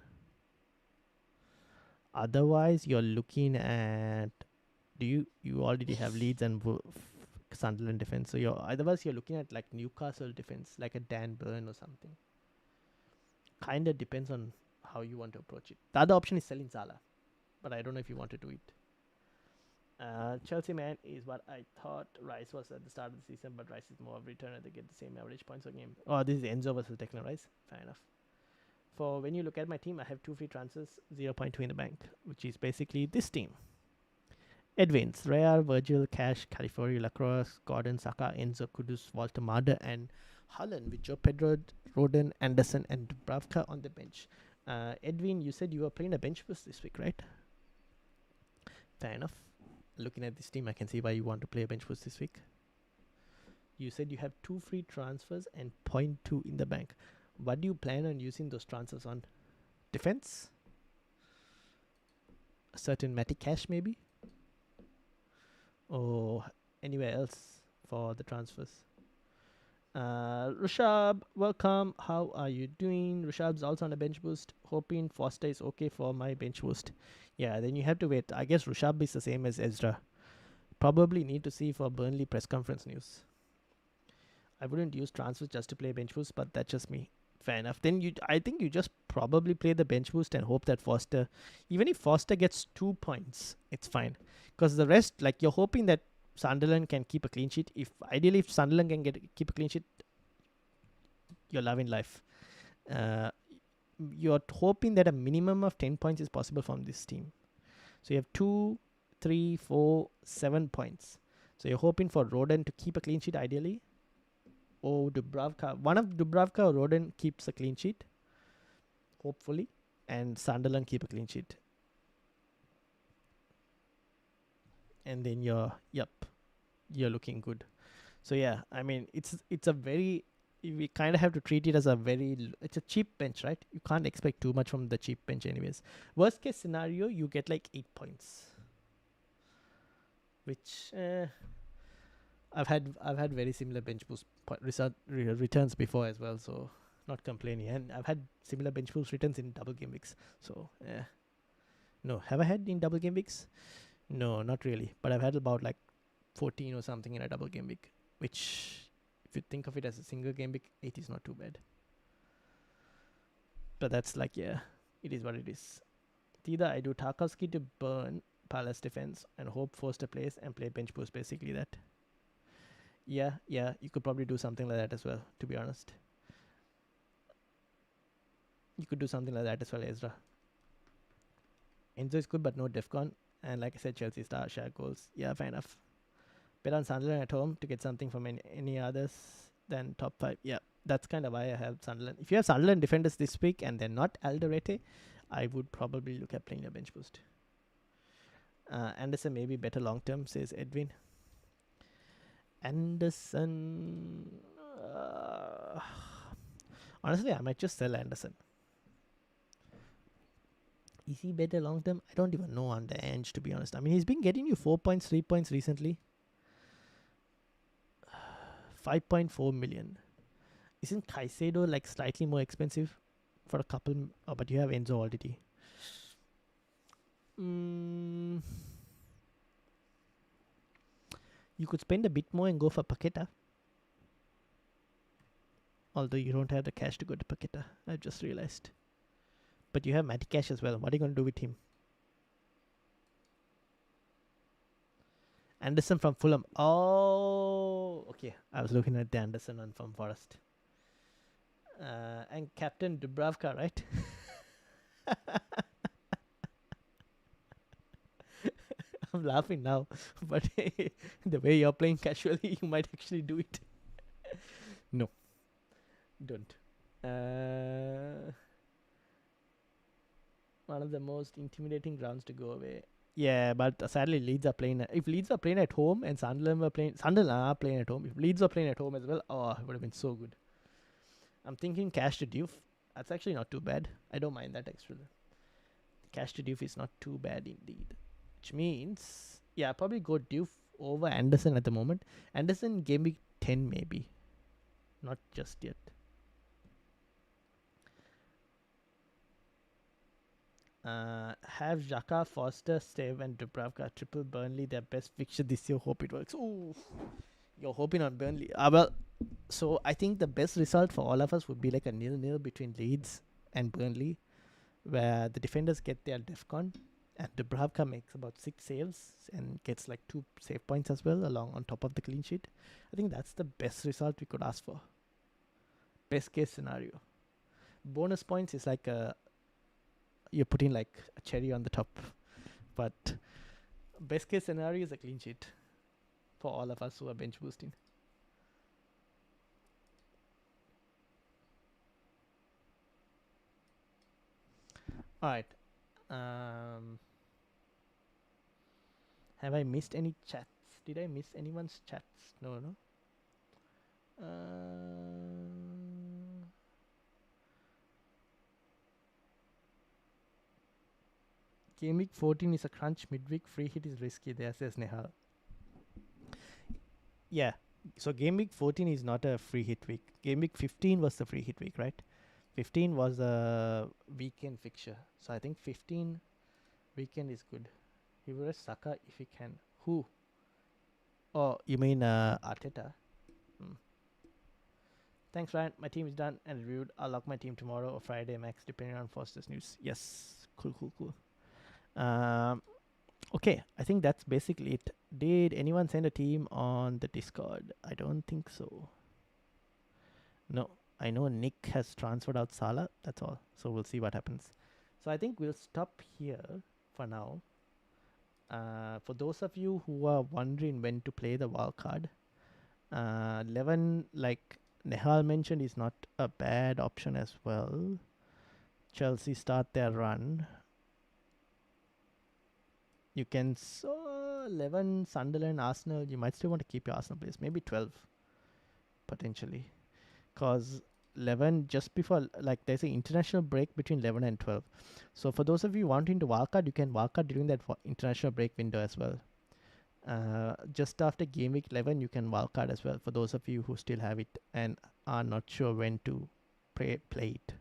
Otherwise, you're looking at... You already have Leeds and Sunderland defense. So otherwise, you're looking at like Newcastle defense, like a Dan Burn or something. Kind of depends on how you want to approach it. The other option is selling Salah, but I don't know if you want to do it. Chelsea man is what I thought Rice was at the start of the season, but Rice is more of a returner. They get the same average points per game. Oh, this is Enzo versus Declan Rice. Fair enough. For when you look at my team, I have 2 free transfers, 0.2 in the bank, which is basically this team. Edwins, Raya, Virgil, Cash, Califori, Lacrosse, Gordon, Saka, Enzo, Kudus, Walter Marder, and Holland with Joe Pedro, Roden, Anderson, and Dubravka on the bench. Edwin, you said you were playing a bench boost this week, right? Fair enough. Looking at this team, I can see why you want to play a bench boost this week. You said you have 2 free transfers and 0.2 in the bank. What do you plan on using those transfers on? Defense? A certain Matty Cash, maybe? Or anywhere else for the transfers? Rushab, welcome. How are you doing? Rushab's also on a bench boost. Hoping Foster is okay for my bench boost. Yeah, then you have to wait. I guess Rushab is the same as Ezra. Probably need to see for Burnley press conference news. I wouldn't use transfers just to play bench boost, but that's just me. Fair enough. Then I think you just probably play the bench boost and hope that Foster, even if Foster gets 2 points, it's fine. Because the rest, like you're hoping that Sunderland can keep a clean sheet. Ideally, if Sunderland can keep a clean sheet, you're loving life. You're hoping that a minimum of 10 points is possible from this team. So you have 2, 3, 4, 7 points. So you're hoping for Roden to keep a clean sheet ideally. Or Dubravka. One of Dubravka or Roden keeps a clean sheet. Hopefully. And Sunderland keep a clean sheet. And then you're looking good. So yeah, I mean it's a very, we kind of have to treat it as it's a cheap bench, right? You can't expect too much from the cheap bench anyways. Worst case scenario, you get like 8 points. Which I've had very similar bench boost returns before as well, so not complaining. And I've had similar bench boost returns in double game weeks. So no, have I had in double game weeks? No, not really. But I've had about like 14 or something in a double game week, which if you think of it as a single game week, 8 is not too bad. But that's like, yeah, it is what it is. Either I do Tarkowski to burn Palace defense and hope Foster plays and play bench boost, basically that. Yeah, you could probably do something like that as well, to be honest. You could do something like that as well, Ezra. Enzo is good, but no Defcon. And like I said, Chelsea star share goals. Yeah, fair enough. Bet on Sunderland at home to get something from any others than top 5. Yeah, that's kind of why I have Sunderland. If you have Sunderland defenders this week and they're not Alderete, I would probably look at playing a bench boost. Anderson may be better long term, says Edwin. Anderson. Honestly, I might just sell Anderson. Is he better long term? I don't even know on the edge, to be honest. I mean, he's been getting you 4 points, 3 points recently. 5.4 million. Isn't Caicedo like slightly more expensive for a couple? Oh, but you have Enzo already. You could spend a bit more and go for Paqueta. Although you don't have the cash to go to Paqueta. I've just realized. But you have Matty Cash as well. What are you going to do with him? Anderson from Fulham. Oh, okay. I was looking at the Anderson one from Forest. And Captain Dubravka, right? I'm laughing now, but the way you're playing casually, you might actually do it. No, don't. One of the most intimidating grounds to go away. Yeah, but sadly Leeds are playing. If Leeds are playing at home and Sunderland are playing at home. If Leeds were playing at home as well, oh, it would have been so good. I'm thinking cash to Diouf. That's actually not too bad. I don't mind that extra. Cash to Diouf is not too bad indeed. Which means, yeah, I'll probably go Diouf over Anderson at the moment. Anderson game week 10 maybe. Not just yet. Have Xhaka, Foster, Stave and Dubravka triple Burnley their best fixture this year. Hope it works. Ooh, you're hoping on Burnley. Well, so I think the best result for all of us would be like a 0-0 between Leeds and Burnley, where the defenders get their defcon and Dubravka makes about 6 saves and gets like 2 save points as well along on top of the clean sheet. I think that's the best result we could ask for. Best case scenario. Bonus points is like you're putting like a cherry on the top, but Best case scenario is a clean sheet for all of us who are bench boosting. All right. Have I missed any chats? Did I miss anyone's chats? No, no. Game week 14 is a crunch. Midweek free hit is risky. There says Nehal. Yeah. So game week 14 is not a free hit week. Game week 15 was the free hit week, right? 15 was a weekend fixture. So I think 15 weekend is good. He will rest Saka if he can. Who? Oh, you mean Arteta? Thanks, Ryan. My team is done and reviewed. I'll lock my team tomorrow or Friday max, depending on Foster's news. Yes. Cool, cool, cool. Okay, I think that's basically it. Did anyone send a team on the Discord? I don't think so. No, I know Nick has transferred out Salah. That's all. So we'll see what happens. So I think we'll stop here for now. For those of you who are wondering when to play the wild card, 11, like Nehal mentioned, is not a bad option as well. Chelsea start their run. You can 11 Sunderland, Arsenal. You might still want to keep your Arsenal players. Maybe 12 potentially, because 11 just before, like, there's an international break between 11 and 12. So for those of you wanting to wildcard, you can wildcard during that international break window as well. Just after game week 11, you can wildcard as well. For those of you who still have it and are not sure when to play it.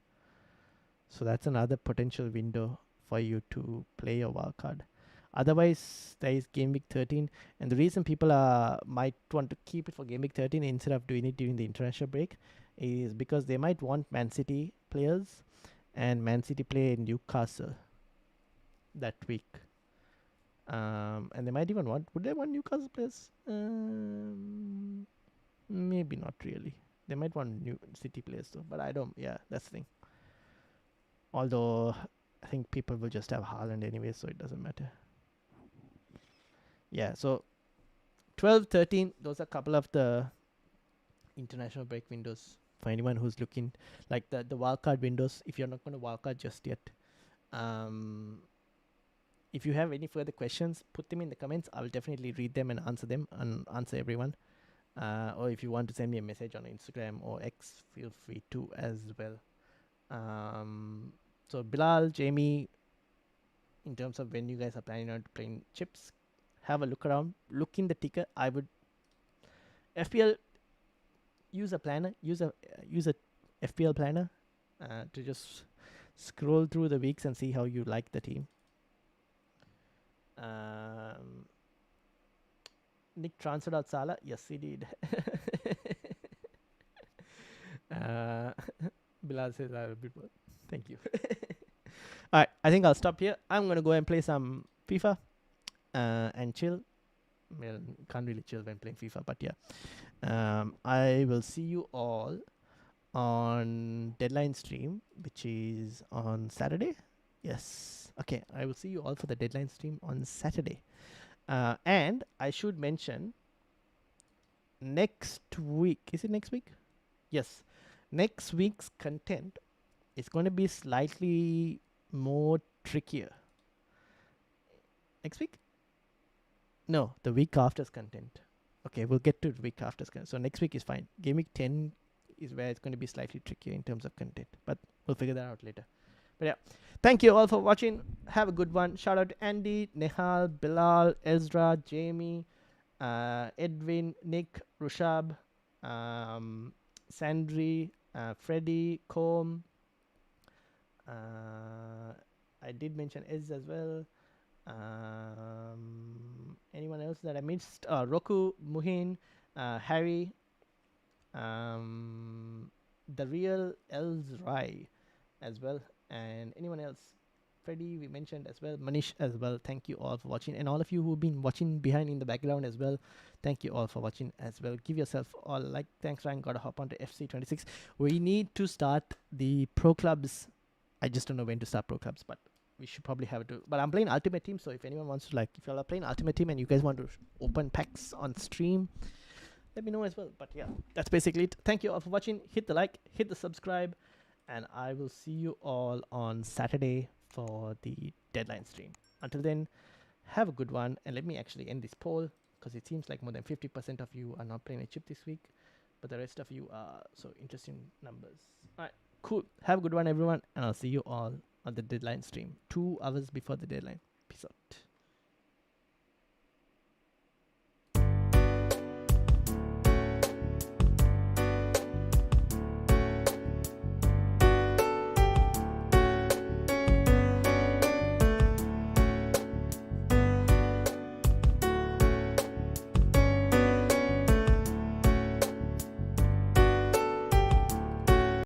So that's another potential window for you to play your wildcard. Otherwise, there is game week 13, and the reason people might want to keep it for game week 13 instead of doing it during the international break is because they might want Man City players, and Man City play in Newcastle that week. And they might even would they want Newcastle players? Maybe not really. They might want New City players though, but I don't. Yeah, that's the thing. Although I think people will just have Haaland anyway, so it doesn't matter. Yeah, so 12, 13, those are a couple of the international break windows for anyone who's looking, like the wildcard windows, if you're not going to wildcard just yet. If you have any further questions, put them in the comments. I'll definitely read them and answer everyone. Or if you want to send me a message on Instagram or X, feel free to as well. So Bilal, Jamie, in terms of when you guys are planning on playing chips, have a look around, look in the ticker. I would FPL use a planner, use a FPL planner to just scroll through the weeks and see how you like the team. Nick transferred out Salah. Yes, he did. Bilal says I will be bored. Thank you. All right, I think I'll stop here. I'm gonna go and play some FIFA and chill. Well, can't really chill when playing FIFA, but yeah. I will see you all on deadline stream, which is on Saturday. Yes. Okay, I will see you all for the deadline stream on Saturday. And I should mention, next week, is it next week? Yes. Next week's content is going to be slightly more trickier. Next week? No, the week after's content. Okay, we'll get to the week after's content. So next week is fine. Game week 10 is where it's going to be slightly trickier in terms of content. But we'll figure that out later. But yeah, thank you all for watching. Have a good one. Shout out to Andy, Nehal, Bilal, Ezra, Jamie, Edwin, Nick, Rushab, Sandri, Freddie, Combe. I did mention Ez as well. Anyone else that I missed? Roku, Muhin, Harry, the real Elzrai as well, and anyone else. Freddie we mentioned as well, Manish as well. Thank you all for watching, and all of you who've been watching behind in the background as well. Thank you all for watching as well. Give yourself all like. Thanks, Ryan. Gotta hop onto FC26. We need to start the pro clubs. I just don't know when to start pro clubs, but we should probably have to. But I'm playing Ultimate Team, so if anyone wants to, like, if y'all are playing Ultimate Team and you guys want to open packs on stream, let me know as well. But yeah, that's basically it. Thank you all for watching. Hit the like, hit the subscribe, and I will see you all on Saturday for the deadline stream. Until then, have a good one. And let me actually end this poll, because it seems like more than 50% of you are not playing a chip this week, but the rest of you are. So interesting numbers. All right, cool. Have a good one, everyone, and I'll see you all on the deadline stream 2 hours before the deadline. Peace out.